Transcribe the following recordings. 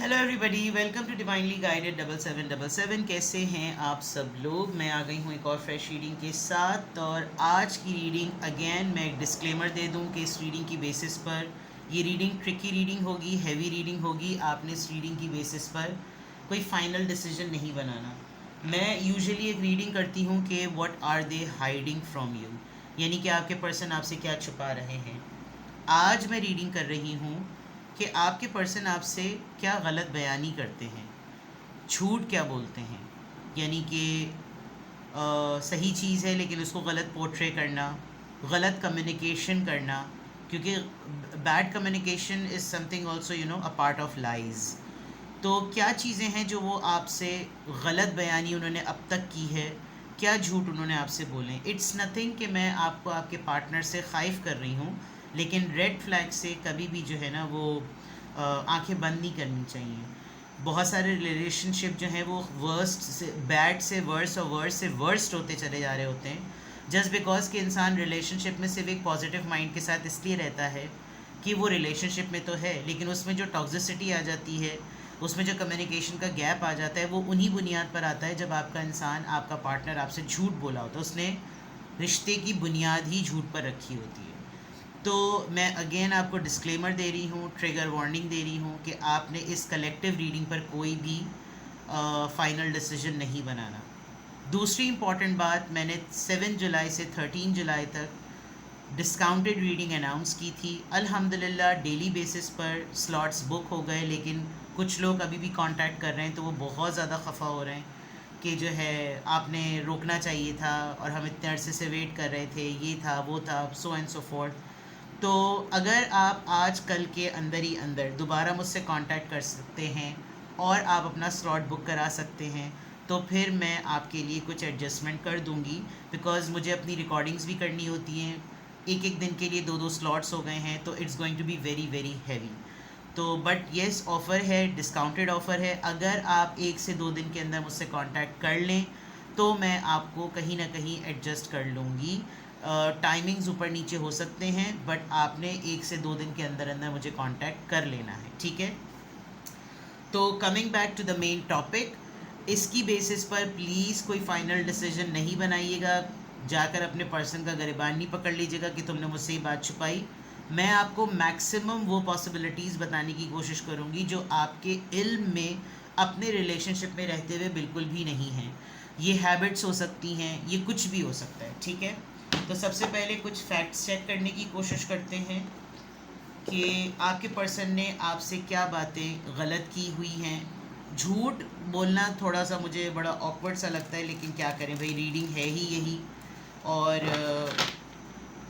Hello everybody, welcome to divinely guided 7777। कैसे हैं आप सब लोग। मैं आ गई हूँ एक और फ्रेश रीडिंग के साथ। और आज की रीडिंग अगेन मैं एक डिस्क्लेमर दे दूँ कि इस रीडिंग की बेसिस पर ये रीडिंग ट्रिकी रीडिंग होगी, हैवी रीडिंग होगी। आपने इस रीडिंग की बेसिस पर कोई फाइनल डिसीजन नहीं बनाना। मैं यूजुअली एक रीडिंग करती हूँ कि what are they hiding from you, यानी कि आपके पर्सन आपसे क्या छुपा रहे हैं। आज मैं रीडिंग कर रही हूँ कि आपके पर्सन आपसे क्या गलत बयानी करते हैं, झूठ क्या बोलते हैं। यानी कि सही चीज़ है लेकिन उसको गलत पोर्ट्रे करना, गलत कम्युनिकेशन करना, क्योंकि bad communication is something also a part of lies. तो क्या चीज़ें हैं जो वो आपसे गलत बयानी उन्होंने अब तक की है, क्या झूठ उन्होंने आपसे बोले। इट्स नथिंग कि मैं आपको आपके पार्टनर से खाइफ कर रही हूँ, लेकिन रेड फ्लैग से कभी भी जो है ना वो आंखें बंद नहीं करनी चाहिए। बहुत सारे रिलेशनशिप जो हैं वो वर्स्ट से बैड से वर्स और वर्स से वर्स्ट होते चले जा रहे होते हैं, जस्ट बिकॉज कि इंसान रिलेशनशिप में सिर्फ एक पॉजिटिव माइंड के साथ इसलिए रहता है कि वो रिलेशनशिप में तो है, लेकिन उसमें जो टॉक्सिसिटी आ जाती है, उसमें जो कम्युनिकेशन का गैप आ जाता है, वो उन्हीं बुनियाद पर आता है जब आपका इंसान, आपका पार्टनर आपसे झूठ बोला होता है। उसने रिश्ते की बुनियाद ही झूठ पर रखी होती है। तो मैं अगेन आपको डिस्क्लेमर दे रही हूँ, ट्रिगर वार्निंग दे रही हूँ कि आपने इस कलेक्टिव रीडिंग पर कोई भी फाइनल डिसीजन नहीं बनाना। दूसरी इम्पॉर्टेंट बात, मैंने 7 जुलाई से 13 जुलाई तक डिस्काउंटेड रीडिंग अनाउंस की थी। अल्हम्दुलिल्लाह डेली बेसिस पर स्लॉट्स बुक हो गए, लेकिन कुछ लोग अभी भी कांटेक्ट कर रहे हैं, तो वो बहुत ज़्यादा खफा हो रहे हैं कि जो है आपने रोकना चाहिए था और हम इतने अरसे से वेट कर रहे थे, ये था वो था, सो एंड सो फोर्थ। तो अगर आप आज कल के अंदर ही अंदर दोबारा मुझसे कांटेक्ट कर सकते हैं और आप अपना स्लॉट बुक करा सकते हैं, तो फिर मैं आपके लिए कुछ एडजस्टमेंट कर दूंगी। बिकॉज़ मुझे अपनी रिकॉर्डिंग्स भी करनी होती हैं। एक एक दिन के लिए दो दो स्लॉट्स हो गए हैं, तो it's going to be very very heavy. तो बट येस, ऑफ़र है, डिस्काउंटेड ऑफ़र है। अगर आप 1 से 2 दिन के अंदर मुझसे कांटेक्ट कर लें तो मैं आपको कहीं ना कहीं एडजस्ट कर लूँगी। टाइमिंग्स ऊपर नीचे हो सकते हैं, बट आपने 1 से 2 दिन के अंदर अंदर मुझे कांटेक्ट कर लेना है, ठीक है। तो coming back to the main topic, इसकी बेसिस पर प्लीज़ कोई फाइनल डिसीजन नहीं बनाइएगा। जाकर अपने पर्सन का गिरबान नहीं पकड़ लीजिएगा कि तुमने मुझसे ये बात छुपाई। मैं आपको मैक्सिमम वो पॉसिबिलिटीज़ बताने की कोशिश करूँगी जो आपके इल्म में अपने रिलेशनशिप में रहते हुए बिल्कुल भी नहीं हैं। ये हैबिट्स हो सकती हैं, ये कुछ भी हो सकता है, ठीक है। तो सबसे पहले कुछ फैक्ट्स चेक करने की कोशिश करते हैं कि आपके पर्सन ने आपसे क्या बातें गलत की हुई हैं। झूठ बोलना थोड़ा सा मुझे बड़ा ऑकवर्ड सा लगता है, लेकिन क्या करें भाई, रीडिंग है ही यही। और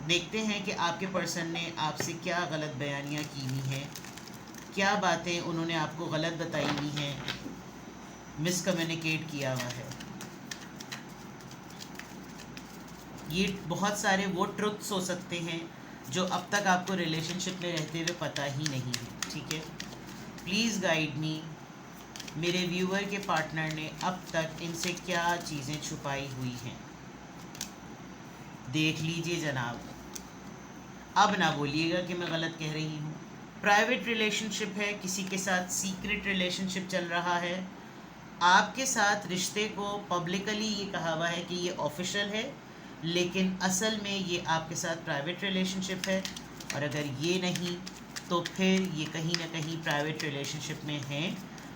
देखते हैं कि आपके पर्सन ने आपसे क्या गलत बयानियाँ की हुई हैं, क्या बातें उन्होंने आपको गलत बताई हुई हैं, मिसकम्युनिकेट किया हुआ है। ये बहुत सारे वो ट्रुथ्स हो सकते हैं जो अब तक आपको रिलेशनशिप में रहते हुए पता ही नहीं है, ठीक है। प्लीज़ गाइड मी, मेरे व्यूअर के पार्टनर ने अब तक इनसे क्या चीज़ें छुपाई हुई हैं। देख लीजिए जनाब, अब ना बोलिएगा कि मैं गलत कह रही हूँ। प्राइवेट रिलेशनशिप है, किसी के साथ सीक्रेट रिलेशनशिप चल रहा है। आपके साथ रिश्ते को पब्लिकली ये कहा हुआ है कि ये ऑफिशियल है, लेकिन असल में ये आपके साथ प्राइवेट रिलेशनशिप है। और अगर ये नहीं तो फिर ये कहीं ना कहीं प्राइवेट रिलेशनशिप में है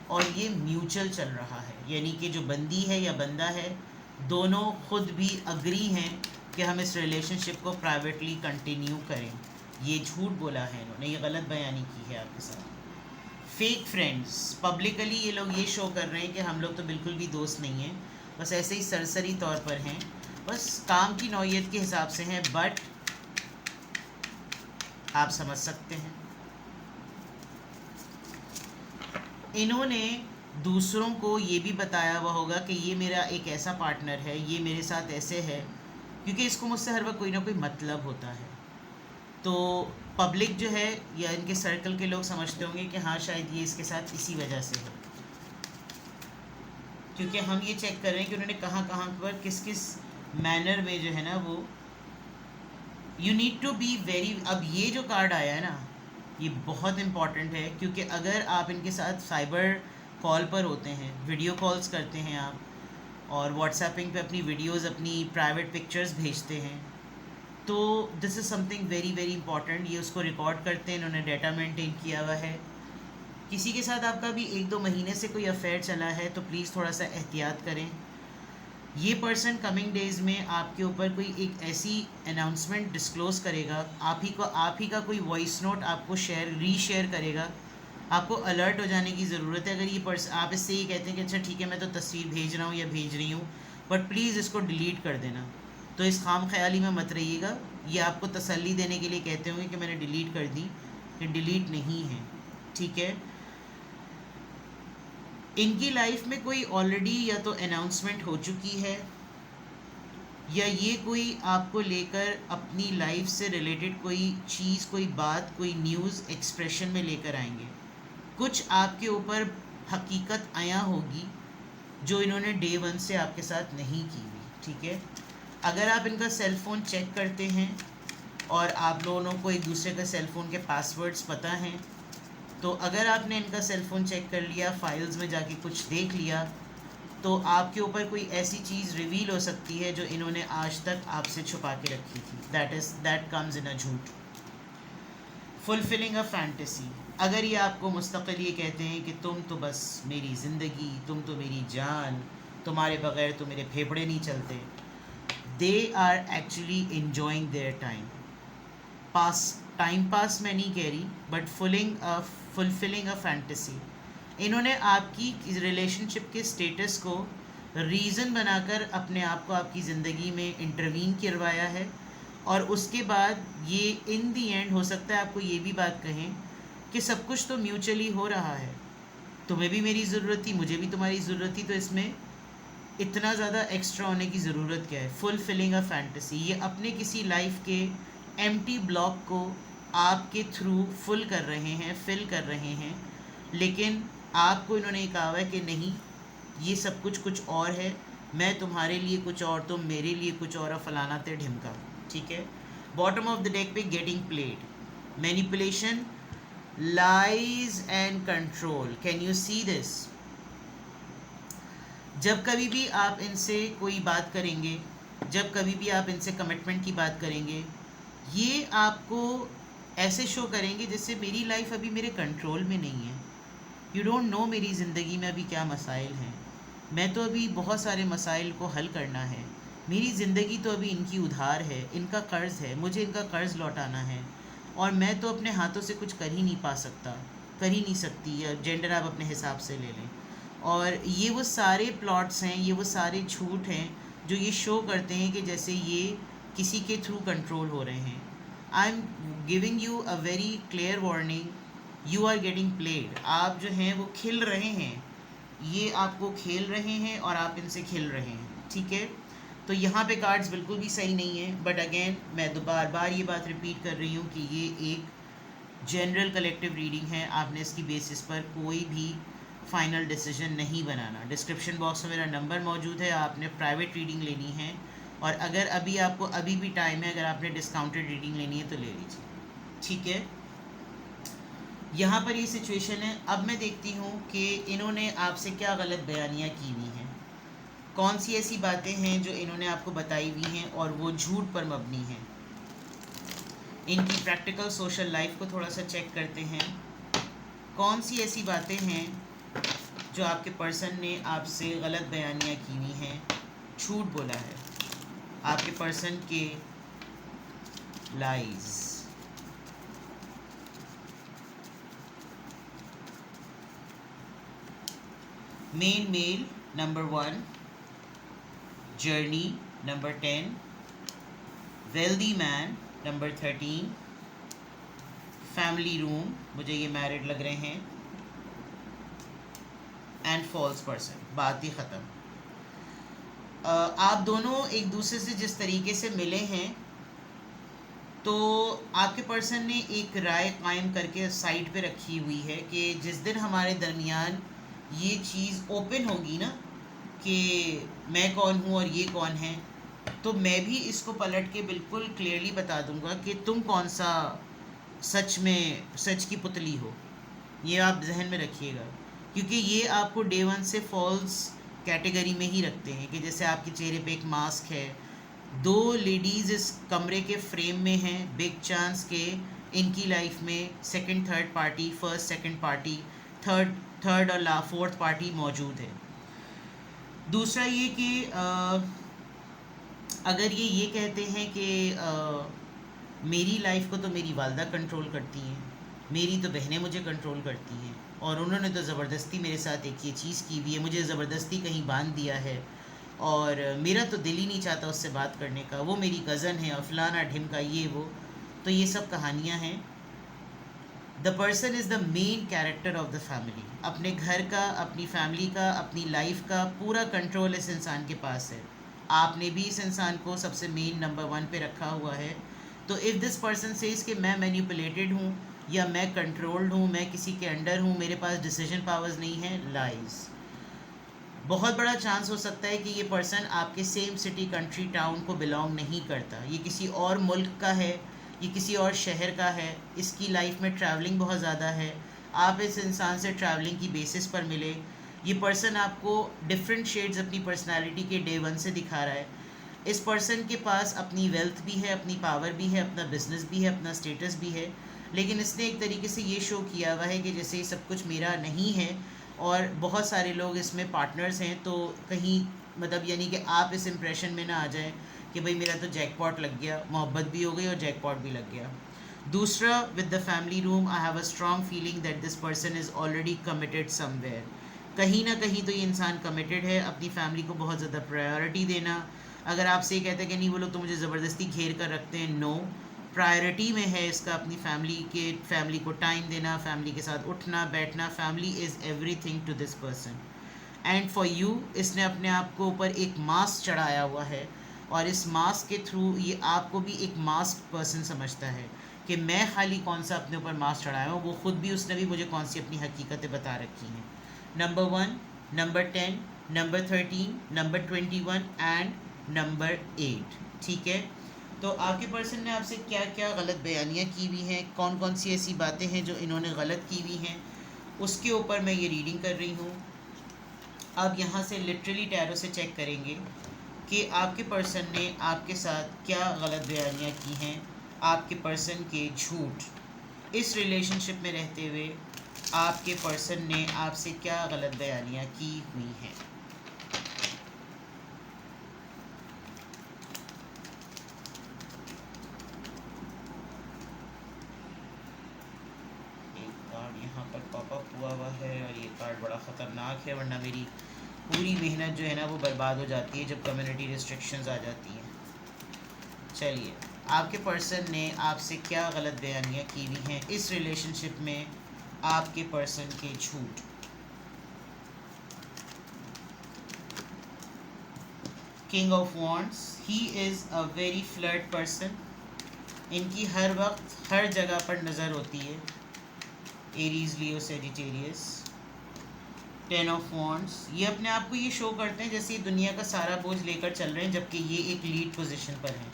और ये म्यूचुअल चल रहा है। यानी कि जो बंदी है या बंदा है, दोनों खुद भी अग्री हैं कि हम इस रिलेशनशिप को प्राइवेटली कंटिन्यू करें। ये झूठ बोला है इन्होंने, ये गलत बयानी की है आपके साथ। फेक फ्रेंड्स, पब्लिकली ये लोग ये शो कर रहे हैं कि हम लोग तो बिल्कुल भी दोस्त नहीं हैं, बस ऐसे ही सरसरी तौर पर हैं, बस काम की नौयत के हिसाब से हैं। बट आप समझ सकते हैं, इन्होंने दूसरों को ये भी बताया हुआ होगा कि ये मेरा एक ऐसा पार्टनर है, ये मेरे साथ ऐसे है, क्योंकि इसको मुझसे हर वक्त कोई ना कोई मतलब होता है। तो पब्लिक जो है या इनके सर्कल के लोग समझते होंगे कि हाँ शायद ये इसके साथ इसी वजह से है, क्योंकि हम ये चेक कर रहे हैं कि उन्होंने कहाँ कहाँ पर किस किस मैनर में जो है ना वो, you need to be very. अब ये जो कार्ड आया है ना, ये बहुत इम्पॉर्टेंट है, क्योंकि अगर आप इनके साथ साइबर कॉल पर होते हैं, वीडियो कॉल्स करते हैं आप, और व्हाट्सएपिंग पे अपनी वीडियोस, अपनी प्राइवेट पिक्चर्स भेजते हैं, तो this is something very very important. ये उसको रिकॉर्ड करते हैं, इन्होंने डेटा मेंटेन किया हुआ है। किसी के साथ आपका भी 1-2 महीने से कोई अफेयर चला है तो प्लीज़ थोड़ा सा एहतियात करें। ये पर्सन कमिंग डेज़ में आपके ऊपर कोई एक ऐसी अनाउंसमेंट डिस्क्लोज़ करेगा, आप ही का कोई वॉइस नोट आपको रीशेयर करेगा। आपको अलर्ट हो जाने की ज़रूरत है। अगर ये पर्सन, आप इससे ये कहते हैं कि अच्छा ठीक है मैं तो तस्वीर भेज रहा हूँ या भेज रही हूँ, बट प्लीज़ इसको डिलीट कर देना, तो इस खाम ख्याली में मत रहिएगा। ये आपको तसल्ली देने के लिए कहते होंगे कि मैंने डिलीट कर दी, कि डिलीट नहीं है, ठीक है। इनकी लाइफ में कोई ऑलरेडी या तो अनाउंसमेंट हो चुकी है, या ये कोई आपको लेकर अपनी लाइफ से रिलेटेड कोई चीज़, कोई बात, कोई न्यूज़ एक्सप्रेशन में लेकर आएंगे। कुछ आपके ऊपर हकीकत आया होगी जो इन्होंने डे वन से आपके साथ नहीं की हुई, ठीक है। अगर आप इनका सेल फ़ोन चेक करते हैं और आप दोनों को एक दूसरे का सेल फ़ोन के पासवर्ड्स पता हैं, तो अगर आपने इनका सेल फ़ोन चेक कर लिया, फाइल्स में जाके कुछ देख लिया, तो आपके ऊपर कोई ऐसी चीज़ रिवील हो सकती है जो इन्होंने आज तक आपसे छुपा के रखी थी। दैट कम्स इन अ झूठ। फुलफिलिंग अ फैंटेसी। अगर ये आपको मुस्तकिल ये कहते हैं कि तुम तो बस मेरी ज़िंदगी, तुम तो मेरी जान, तुम्हारे बगैर तो मेरे फेफड़े नहीं चलते, they are actually enjoying their time pass मैं नहीं कह रही, बट फुलफिलिंग अ फैंटेसी। इन्होंने आपकी रिलेशनशिप के स्टेटस को रीज़न बनाकर अपने आप को आपकी ज़िंदगी में इंटरवीन करवाया है, और उसके बाद ये इन दी एंड हो सकता है आपको ये भी बात कहें कि सब कुछ तो म्यूचुअली हो रहा है, तुम्हें भी मेरी ज़रूरत थी, मुझे भी तुम्हारी ज़रूरत थी, तो इसमें इतना ज़्यादा एक्स्ट्रा होने की ज़रूरत क्या है। फुलफिलिंग अ फैंटेसी, ये अपने किसी लाइफ के एम्प्टी ब्लॉक को आपके थ्रू फिल कर रहे हैं, लेकिन आपको इन्होंने ये कहा है कि नहीं, ये सब कुछ कुछ और है, मैं तुम्हारे लिए कुछ और, तुम मेरे लिए कुछ और, फलाना ते ढिमका, ठीक है। बॉटम ऑफ द डेक पे getting played, manipulation, lies and control. Can you see this? जब कभी भी आप इनसे कोई बात करेंगे, जब कभी भी आप इनसे कमिटमेंट की बात करेंगे, ये आपको ऐसे शो करेंगे जैसे मेरी लाइफ अभी मेरे कंट्रोल में नहीं है। यू डोंट नो मेरी ज़िंदगी में अभी क्या मसाइल हैं, मैं तो अभी बहुत सारे मसाइल को हल करना है, मेरी ज़िंदगी तो अभी इनकी उधार है, इनका कर्ज़ है, मुझे इनका कर्ज़ लौटाना है, और मैं तो अपने हाथों से कुछ कर ही नहीं पा सकता, कर ही नहीं सकती, या जेंडर आप अपने हिसाब से ले लें। और ये वो सारे प्लॉट्स हैं, ये वो सारे झूठ हैं जो ये शो करते हैं कि जैसे ये किसी के थ्रू कंट्रोल हो रहे हैं। I am giving you a very clear warning, you are getting played. आप जो हैं वो खिल रहे हैं, ये आपको खेल रहे हैं और आप इनसे खिल रहे हैं, ठीक है। तो यहाँ पे कार्ड्स बिल्कुल भी सही नहीं है, बट अगेन मैं बार बार ये बात रिपीट कर रही हूँ कि ये एक जनरल कलेक्टिव रीडिंग है, आपने इसकी बेसिस पर कोई भी फाइनल डिसीजन नहीं बनाना। डिस्क्रिप्शन बॉक्स में मेरा नंबर मौजूद है, आपने प्राइवेट रीडिंग लेनी है, और अगर अभी आपको अभी भी टाइम है, अगर आपने डिस्काउंटेड रीडिंग लेनी है तो ले लीजिए, ठीक है। यहाँ पर ये सिचुएशन है। अब मैं देखती हूँ कि इन्होंने आपसे क्या गलत बयानियाँ की हुई हैं, कौन सी ऐसी बातें हैं जो इन्होंने आपको बताई हुई हैं और वो झूठ पर मबनी हैं। इनकी प्रैक्टिकल सोशल लाइफ को थोड़ा सा चेक करते हैं, कौन सी ऐसी बातें हैं जो आपके पर्सन ने आपसे गलत बयानियाँ की हुई हैं, झूठ बोला है, आपके पर्सन के lies. Main male number 1, journey number 10, wealthy man number 13, family room, मुझे ये मैरिड लग रहे हैं, एंड फॉल्स पर्सन। बात ही ख़त्म। आप दोनों एक दूसरे से जिस तरीके से मिले हैं, तो आपके पर्सन ने एक राय कायम करके साइड पे रखी हुई है कि जिस दिन हमारे दरमियान ये चीज़ ओपन होगी ना कि मैं कौन हूँ और ये कौन है, तो मैं भी इसको पलट के बिल्कुल क्लियरली बता दूंगा कि तुम कौन सा सच में सच की पुतली हो। ये आप जहन में रखिएगा, क्योंकि ये आपको डे वन से फॉल्स कैटेगरी में ही रखते हैं कि जैसे आपके चेहरे पे एक मास्क है, दो लेडीज़ इस कमरे के फ्रेम में हैं, बिग चांस के इनकी लाइफ में second third party, first second party, third third और फोर्थ पार्टी मौजूद है। दूसरा ये कि अगर ये कहते हैं कि मेरी लाइफ को तो मेरी वालदा कंट्रोल करती हैं, मेरी तो बहनें मुझे कंट्रोल करती हैं, और उन्होंने तो ज़बरदस्ती मेरे साथ एक ये चीज़ की हुई है, मुझे ज़बरदस्ती कहीं बांध दिया है, और मेरा तो दिल ही नहीं चाहता उससे बात करने का, वो मेरी कज़न है और फलाना ढिमका ये वो। तो ये सब कहानियाँ हैं। The person is the main character of the family. अपने घर का, अपनी फैमिली का, अपनी लाइफ का पूरा कंट्रोल इस इंसान के पास है। आपने भी इस इंसान को सबसे मेन नंबर वन पे रखा हुआ है। तो इफ़ दिस पर्सन सेज कि मैं मैनिपुलेटेड हूँ या मैं कंट्रोल्ड हूँ, मैं किसी के अंडर हूँ, मेरे पास डिसीजन पावर्स नहीं है, लाइज। बहुत बड़ा चांस हो सकता है कि ये पर्सन आपके सेम सिटी, कंट्री, टाउन को बिलोंग नहीं करता, ये किसी और मुल्क का है, ये किसी और शहर का है, इसकी लाइफ में ट्रैवलिंग बहुत ज़्यादा है, आप इस इंसान से ट्रैवलिंग की बेसिस पर मिले। ये पर्सन आपको डिफरेंट शेड्स अपनी पर्सनालिटी के डे वन से दिखा रहा है। इस पर्सन के पास अपनी वेल्थ भी है, अपनी पावर भी है, अपना बिजनेस भी है, अपना स्टेटस भी है, लेकिन इसने एक तरीके से ये शो किया हुआ है कि जैसे ये सब कुछ मेरा नहीं है और बहुत सारे लोग इसमें पार्टनर्स हैं। तो कहीं मतलब यानी कि आप इस इम्प्रेशन में ना आ जाएं कि भाई मेरा तो जैकपॉट लग गया, मोहब्बत भी हो गई और जैकपॉट भी लग गया। दूसरा, with the family room, I have a strong feeling that this person is already committed somewhere. कहीं ना कहीं तो ये इंसान कमिटेड है, अपनी फैमिली को बहुत ज़्यादा प्रायोरिटी देना। अगर आपसे ये कहते हैं कि नहीं वो लोग तो मुझे ज़बरदस्ती घेर कर रखते हैं, नो, प्रायोरिटी में है इसका अपनी फैमिली को टाइम देना, फैमिली के साथ उठना बैठना। Family is everything to this person and for you. इसने अपने आप को ऊपर एक मास्क चढ़ाया हुआ है, और इस मास्क के थ्रू ये आपको भी एक मास्क पर्सन समझता है कि मैं खाली कौन सा अपने ऊपर मास्क चढ़ाया हूँ, वो खुद भी, उसने भी मुझे कौन सी अपनी हकीकतें बता रखी हैं। Number 1, number 10, number 13, number 21 and number 8। ठीक है, तो आपके पर्सन ने आपसे क्या क्या गलत बयानियाँ की हुई हैं, कौन कौन सी ऐसी बातें हैं जो इन्होंने गलत की हुई हैं, उसके ऊपर मैं ये रीडिंग कर रही हूँ। अब यहाँ से लिटरली टैरो से चेक करेंगे कि आपके पर्सन ने आपके साथ क्या गलत बयानियाँ की हैं, आपके पर्सन के झूठ, इस रिलेशनशिप में रहते हुए आपके पर्सन ने आपसे क्या गलत बयानियाँ की हुई हैं। एक कार्ड यहाँ पर पॉपअप हुआ है और ये कार्ड बड़ा ख़तरनाक है, वरना मेरी पूरी मेहनत जो है ना वो बर्बाद हो जाती है जब कम्युनिटी रिस्ट्रिक्शंस आ जाती हैं। चलिए, आपके पर्सन ने आपसे क्या गलत बयानियाँ की हुई हैं इस रिलेशनशिप में, आपके पर्सन के झूठ। King of wands, he is a very flirt person. इनकी हर वक्त हर जगह पर नज़र होती है। Aries, Leo, Sagittarius. 10 of wands, ये अपने आप को ये शो करते हैं जैसे ये दुनिया का सारा बोझ लेकर चल रहे हैं, जबकि ये एक लीड पोजीशन पर हैं।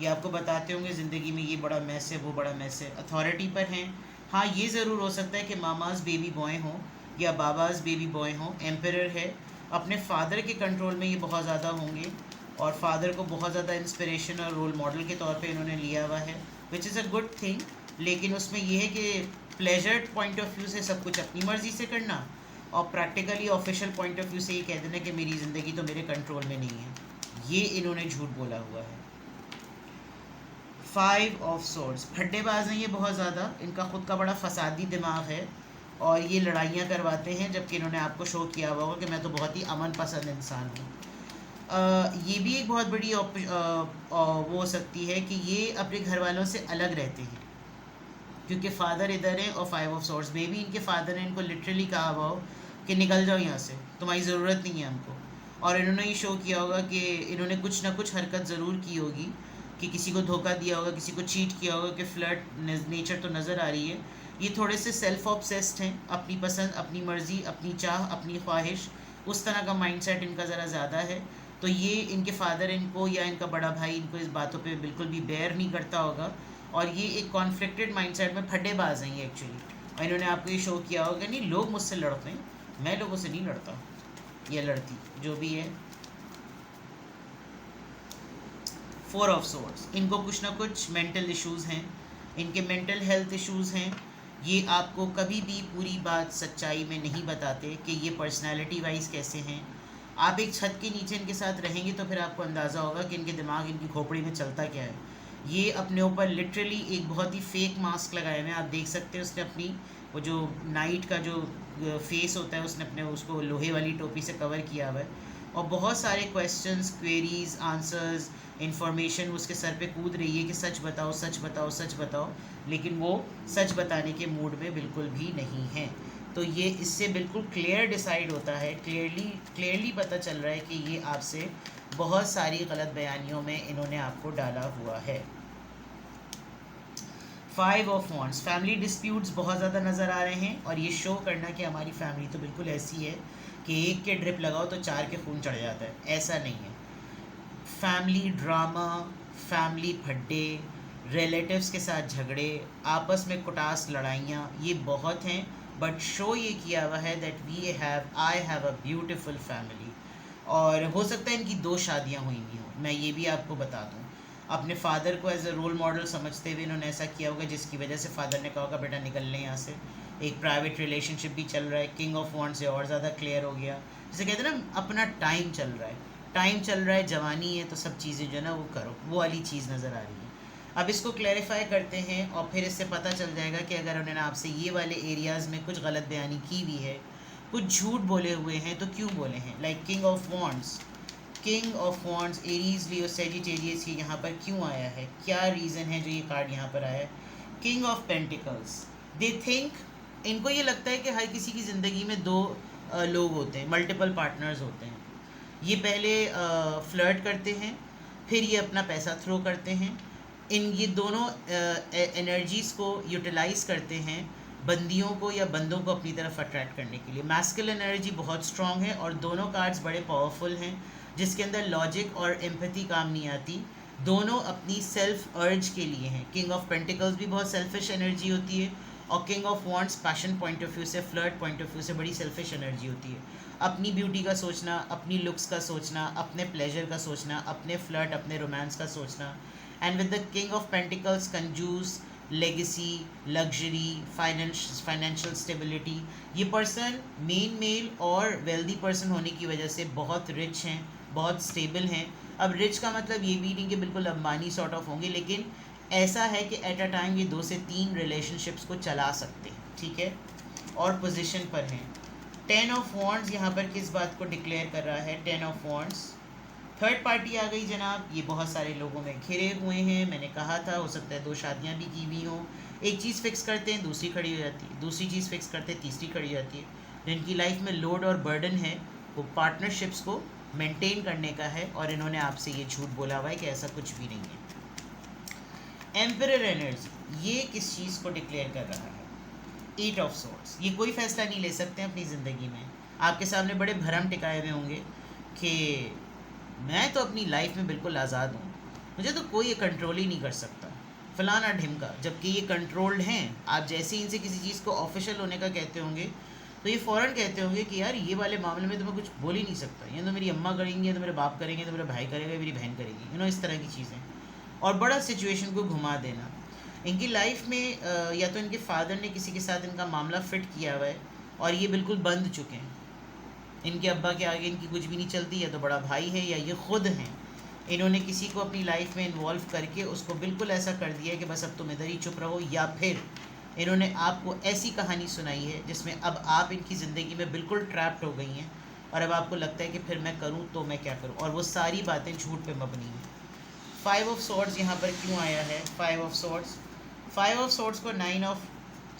ये आपको बताते होंगे ज़िंदगी में ये बड़ा मैस है, वो बड़ा मैस है, अथॉरिटी पर हैं। हाँ, ये ज़रूर हो सकता है कि मामाज बेबी बॉय हों या बाबाज बेबी बॉय हों। एम्परर है, अपने फादर के कंट्रोल में ये बहुत ज़्यादा होंगे और फादर को बहुत ज़्यादा इंस्पिरेशन और रोल मॉडल के तौर पे इन्होंने लिया हुआ है, which is a good thing. लेकिन उसमें ये है कि प्लेजर पॉइंट ऑफ व्यू से सब कुछ अपनी मर्ज़ी से करना, और practically official point of view से ये कह देना कि मेरी ज़िंदगी तो मेरे कंट्रोल में नहीं है, ये इन्होंने झूठ बोला हुआ है। 5 ऑफ सोर्ड्स, फड्डेबाज हैं ये बहुत ज़्यादा, इनका खुद का बड़ा फसादी दिमाग है और ये लड़ाइयाँ करवाते हैं, जबकि इन्होंने आपको शो किया हुआ कि मैं तो बहुत ही अमन पसंद इंसान हूँ। ये भी एक बहुत बड़ी वो हो सकती है कि ये अपने घर वालों से अलग रहते हैं, क्योंकि फादर इधर है और 5 ऑफ सोर्ड्स में भी इनके फादर ने इनको लिटरली कहा हुआ हो कि निकल जाओ यहाँ से, तुम्हारी ज़रूरत नहीं है हमको। और इन्होंने ये शो किया होगा कि इन्होंने कुछ ना कुछ हरकत ज़रूर की होगी, कि किसी को धोखा दिया होगा, किसी को चीट किया होगा, कि फ्लर्ट नेचर तो नज़र आ रही है। ये थोड़े से सेल्फ ऑब्सेस्ड हैं, अपनी पसंद, अपनी मर्ज़ी, अपनी चाह, अपनी ख्वाहिश, उस तरह का माइंडसेट इनका ज़रा ज़्यादा है। तो ये इनके फादर इनको या इनका बड़ा भाई इनको इस बातों पे बिल्कुल भी बेयर नहीं करता होगा, और ये एक कॉन्फ्लिक्टेड माइंडसेट में फटेबाज हैं ये एक्चुअली। और इन्होंने आपको ये शो किया होगा नहीं लोग मुझसे लड़ते हैं, मैं लोगों से नहीं लड़ता, ये लड़ती जो भी है। 4 ऑफ सोर्ड्स, इनको कुछ ना कुछ मेंटल इश्यूज़ हैं, इनके मेंटल हेल्थ इश्यूज़ हैं। ये आपको कभी भी पूरी बात सच्चाई में नहीं बताते कि ये पर्सनालिटी वाइज कैसे हैं। आप एक छत के नीचे इनके साथ रहेंगे तो फिर आपको अंदाज़ा होगा कि इनके दिमाग, इनकी खोपड़ी में चलता क्या है। ये अपने ऊपर लिटरली एक बहुत ही फेक मास्क लगाए हुए हैं, आप देख सकते हैं। उसने अपनी वो जो नाइट का जो फेस होता है उसने अपने उसको लोहे वाली टोपी से कवर किया हुआ है, और बहुत सारे क्वेश्चंस, क्वेरीज, आंसर्स, इंफॉर्मेशन उसके सर पे कूद रही है कि सच बताओ, सच बताओ, सच बताओ, लेकिन वो सच बताने के मूड में बिल्कुल भी नहीं है। तो ये इससे बिल्कुल क्लियर डिसाइड होता है, क्लियरली पता चल रहा है कि ये आपसे बहुत सारी गलत बयानियों में इन्होंने आपको डाला हुआ है। 5 ऑफ वॉन्ड्स, फैमिली डिस्प्यूट्स बहुत ज़्यादा नज़र आ रहे हैं, और ये शो करना कि हमारी फैमिली तो बिल्कुल ऐसी है कि एक के ड्रिप लगाओ तो 4 के खून चढ़ जाता है, ऐसा नहीं है। फैमिली ड्रामा, फैमिली फड्डे, रिलेटिव्स के साथ झगड़े, आपस में कुटास लड़ाइयाँ, ये बहुत हैं। बट शो ये किया हुआ है that I have a beautiful family. और हो सकता है इनकी 2 शादियाँ हुई हुई हों, मैं ये भी आपको बता दूँ। अपने फादर को एज ए रोल मॉडल समझते हुए इन्होंने ऐसा किया होगा, जिसकी वजह से फादर ने कहा होगा बेटा निकल लें यहाँ से। एक प्राइवेट रिलेशनशिप भी चल रहा है, किंग ऑफ वॉन्ड से और ज़्यादा क्लियर हो गया। जैसे कहते हैं ना, अपना टाइम चल रहा है, टाइम चल रहा है, जवानी है, तो सब चीज़ें जो है ना वो करो, वो वाली चीज़ नज़र आ रही है। अब इसको क्लैरिफाई करते हैं और फिर इससे पता चल जाएगा कि अगर उन्होंने आपसे ये वाले एरियाज़ में कुछ गलत बयानी की हुई है, कुछ झूठ बोले हुए हैं, तो क्यों बोले हैं। Like king of wands, king of wands, Aries, Leo, Sagittarius, ये यहाँ पर क्यों आया है, क्या रीज़न है जो ये कार्ड यहाँ पर आया है। King of pentacles, they think, इनको ये लगता है कि हर किसी की ज़िंदगी में 2 लोग होते हैं, मल्टीपल पार्टनर्स होते हैं। ये पहले फ्लर्ट करते हैं, फिर ये अपना पैसा थ्रो करते हैं। ये दोनों एनर्जीज़ को यूटिलाइज़ करते हैं बंदियों को या बंदों को अपनी तरफ अट्रैक्ट करने के लिए। मैस्कुलिन एनर्जी बहुत स्ट्रॉन्ग है और दोनों कार्ड्स बड़े पावरफुल हैं, जिसके अंदर लॉजिक और एम्पैथी काम नहीं आती। दोनों अपनी सेल्फ अर्ज के लिए हैं। किंग ऑफ पेंटिकल्स भी बहुत सेल्फिश एनर्जी होती है, और king of wands passion point of view से, फ्लर्ट पॉइंट ऑफ व्यू से बड़ी सेल्फिश एनर्जी होती है। अपनी ब्यूटी का सोचना, अपनी लुक्स का सोचना, अपने प्लेजर का सोचना, अपने फ्लर्ट, अपने रोमांस का सोचना। And with the king of pentacles, कंजूस, लेगेसी, लग्जरी, फाइनेंशियल स्टेबिलिटी। ये पर्सन मेल और वेल्दी पर्सन होने की वजह से बहुत रिच हैं, बहुत स्टेबल हैं। अब रिच का मतलब ये भी नहीं कि बिल्कुल अंबानी सॉर्ट ऑफ होंगे, लेकिन ऐसा है कि एट अ टाइम ये 2 से 3 रिलेशनशिप्स को चला सकते हैं, ठीक है, और पोजीशन पर हैं। 10 ऑफ वॉन्ड्स यहाँ पर किस बात को डिक्लेयर कर रहा है। 10 ऑफ वॉन्ड्स, थर्ड पार्टी आ गई जनाब। ये बहुत सारे लोगों में घिरे हुए हैं, मैंने कहा था हो सकता है 2 शादियाँ भी की हुई हों। एक चीज़ फिक्स करते हैं, दूसरी खड़ी हो जाती है, दूसरी चीज़ फिक्स करते हैं, तीसरी खड़ी हो जाती है। जिनकी लाइफ में लोड और बर्डन है वो पार्टनरशिप्स को मेंटेन करने का है, और इन्होंने आपसे ये झूठ बोला हुआ है कि ऐसा कुछ भी नहीं है। एम्परर एनर्जी, ये किस चीज़ को डिक्लेयर कर रहा है। 8 ऑफ सोर्ड्स, ये कोई फैसला नहीं ले सकते अपनी ज़िंदगी में। आपके सामने बड़े भरम टिकाए हुए होंगे कि मैं तो अपनी लाइफ में बिल्कुल आज़ाद हूँ, मुझे तो कोई कंट्रोल ही नहीं कर सकता, फलाना ढिमका। जबकि ये कंट्रोल्ड हैं। आप जैसे ही इनसे किसी चीज़ को ऑफिशियल होने का कहते होंगे तो ये फ़ौरन कहते होंगे कि यार ये वाले मामले में तो मैं कुछ बोल ही नहीं सकता, ये तो मेरी अम्मा करेंगी, ये तो मेरे बाप करेंगे, तो मेरा भाई करेगा, मेरी बहन करेगी, इस तरह की चीज़ें। और बड़ा सिचुएशन को घुमा देना। इनकी लाइफ में या तो इनके फादर ने किसी के साथ इनका मामला फिट किया हुआ है और ये बिल्कुल बंद चुके हैं, इनके अब्बा के आगे इनकी कुछ भी नहीं चलती, या तो बड़ा भाई है या ये खुद हैं। इन्होंने किसी को अपनी लाइफ में इन्वॉल्व करके उसको बिल्कुल ऐसा कर दिया है कि बस अब तुम इधर ही चुप रहो, या फिर इन्होंने आपको ऐसी कहानी सुनाई है जिसमें अब आप इनकी ज़िंदगी में बिल्कुल ट्रैप्ड हो गई हैं, और अब आपको लगता है कि फिर मैं करूं तो मैं क्या करूं, और वो सारी बातें झूठ पे मबनी हैं। 5 ऑफ सॉर्ड्स यहाँ पर क्यों आया है। 5 ऑफ सॉर्ड्स को 9 ऑफ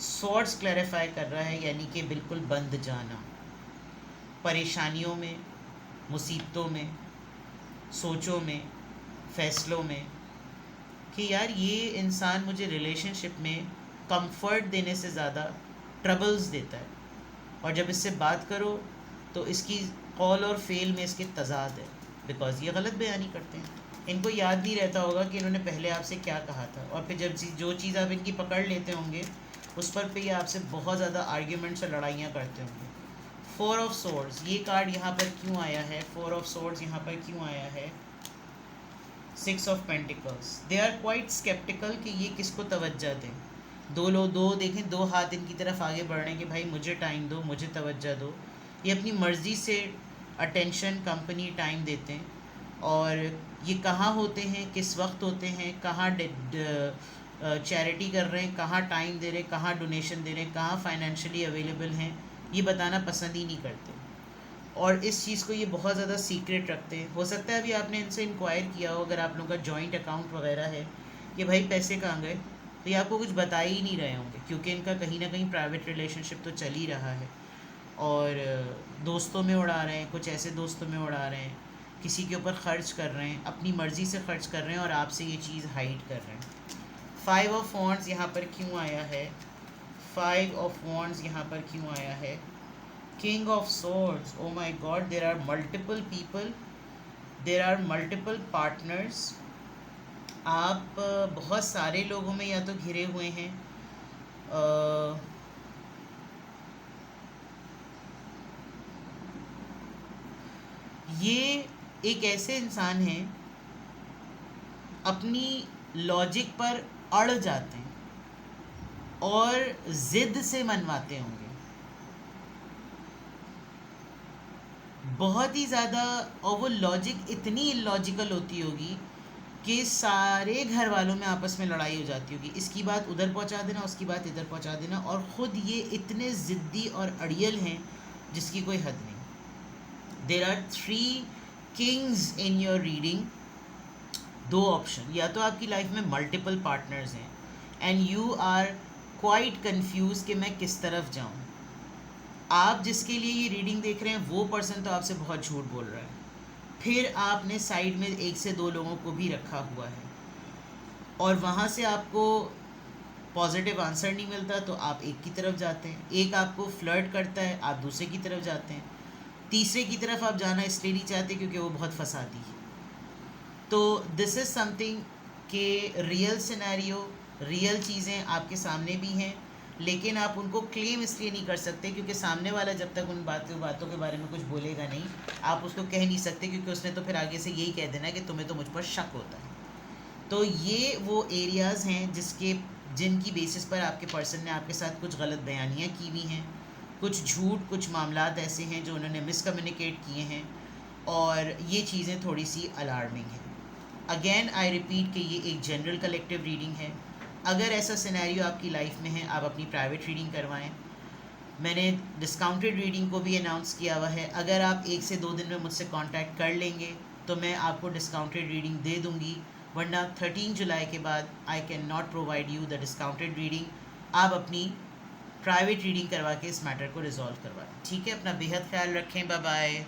सॉर्ड्स क्लैरिफाई कर रहा है, यानी कि बिल्कुल बंद जाना, परेशानियों में, मुसीबतों में, सोचों में, फ़ैसलों में, कि यार ये इंसान मुझे रिलेशनशिप में कंफर्ट देने से ज़्यादा ट्रबल्स देता है, और जब इससे बात करो तो इसकी कॉल और फेल में इसके तज़ाद है, बिकॉज़ ये गलत बयानी करते हैं। इनको याद नहीं रहता होगा कि इन्होंने पहले आपसे क्या कहा था, और फिर जब जो चीज़ आप इनकी पकड़ लेते होंगे उस पर पे ये आपसे बहुत ज़्यादा आर्ग्यूमेंट्स और लड़ाइयाँ करते होंगे। 4 ऑफ सोर्ड्स, ये कार्ड यहाँ पर क्यों आया है? 4 ऑफ सोर्ड्स यहाँ पर क्यों आया है? 6 of pentacles, they are quite sceptical कि ये किसको तवज्जो दें। दो देखें, दो हाथ इनकी तरफ आगे बढ़ रहे हैं कि भाई मुझे टाइम दो, मुझे तवज्जो दो। ये अपनी मर्ज़ी से अटेंशन, कंपनी, टाइम देते हैं। और ये कहाँ होते हैं, किस वक्त होते हैं, कहाँ चैरिटी कर रहे हैं, कहाँ टाइम दे रहे हैं, कहाँ डोनेशन दे रहे हैं, कहाँ फाइनेंशियली अवेलेबल हैं, ये बताना पसंद ही नहीं करते। और इस चीज़ को ये बहुत ज़्यादा सीक्रेट रखते हैं। हो सकता है अभी आपने इनसे इंक्वायर किया हो, अगर आप लोगों का जॉइंट अकाउंट वगैरह है, कि भाई पैसे कहाँ गए, तो ये आपको कुछ बता ही नहीं रहे होंगे, क्योंकि इनका कहीं ना कहीं प्राइवेट रिलेशनशिप तो चल ही रहा है। और दोस्तों में उड़ा रहे हैं, कुछ ऐसे दोस्तों में उड़ा रहे हैं, किसी के ऊपर खर्च कर रहे हैं, अपनी मर्ज़ी से खर्च कर रहे हैं और आपसे ये चीज़ हाइड कर रहे हैं। 5 ऑफ वॉन्ड्स यहाँ पर क्यों आया है? 5 ऑफ वॉन्ड्स यहाँ पर क्यों आया है? King of swords, oh my god, there are multiple people, there are multiple partners. आप बहुत सारे लोगों में या तो घिरे हुए हैं, ये एक ऐसे इंसान हैं अपनी लॉजिक पर अड़ जाते हैं और ज़िद से मनवाते होंगे बहुत ही ज़्यादा, और वो लॉजिक इतनी इलॉजिकल होती होगी कि सारे घर वालों में आपस में लड़ाई हो जाती होगी, इसकी बात उधर पहुंचा देना, उसकी बात इधर पहुंचा देना, और ख़ुद ये इतने ज़िद्दी और अड़ियल हैं जिसकी कोई हद नहीं। There are 3 kings in your reading. 2 option, या तो आपकी लाइफ में मल्टीपल पार्टनर्स हैं and you are quite confuse कि मैं किस तरफ जाऊं। आप जिसके लिए ये रीडिंग देख रहे हैं वो पर्सन तो आपसे बहुत झूठ बोल रहा है, फिर आपने साइड में 1 से 2 लोगों को भी रखा हुआ है और वहाँ से आपको पॉजिटिव आंसर नहीं मिलता तो आप एक की तरफ जाते हैं, एक आपको फ्लर्ट करता है आप दूसरे की तरफ जाते हैं, तीसरे की तरफ आप जाना इसलिए नहीं चाहते क्योंकि वो बहुत फसादी है। तो दिस इज़ समथिंग कि रियल सिनेरियो, रियल चीज़ें आपके सामने भी हैं, लेकिन आप उनको क्लेम इसलिए नहीं कर सकते क्योंकि सामने वाला जब तक उन बातों के बारे में कुछ बोलेगा नहीं, आप उसको कह नहीं सकते, क्योंकि उसने तो फिर आगे से यही कह देना कि तुम्हें तो मुझ पर शक होता है। तो ये वो एरियाज़ हैं जिनकी बेसिस पर आपके पर्सन ने आपके साथ कुछ गलत बयानियाँ की हुई हैं, कुछ झूठ, कुछ मामलात ऐसे हैं जो उन्होंने मिसकम्युनिकेट किए हैं, और ये चीज़ें थोड़ी सी अलार्मिंग हैं। अगेन आई रिपीट कि ये एक जनरल कलेक्टिव रीडिंग है। अगर ऐसा सिनेरियो आपकी लाइफ में है, आप अपनी प्राइवेट रीडिंग करवाएं। मैंने डिस्काउंटेड रीडिंग को भी अनाउंस किया हुआ है, अगर आप 1 से 2 दिन में मुझसे कांटेक्ट कर लेंगे तो मैं आपको डिस्काउंटेड रीडिंग दे दूंगी, वरना 13 जुलाई के बाद I can not provide you the discounted reading. आप अपनी प्राइवेट रीडिंग करवा के इस मैटर को रिजॉल्व करवाएं। ठीक है, अपना बेहद ख्याल रखें, बाय बाय।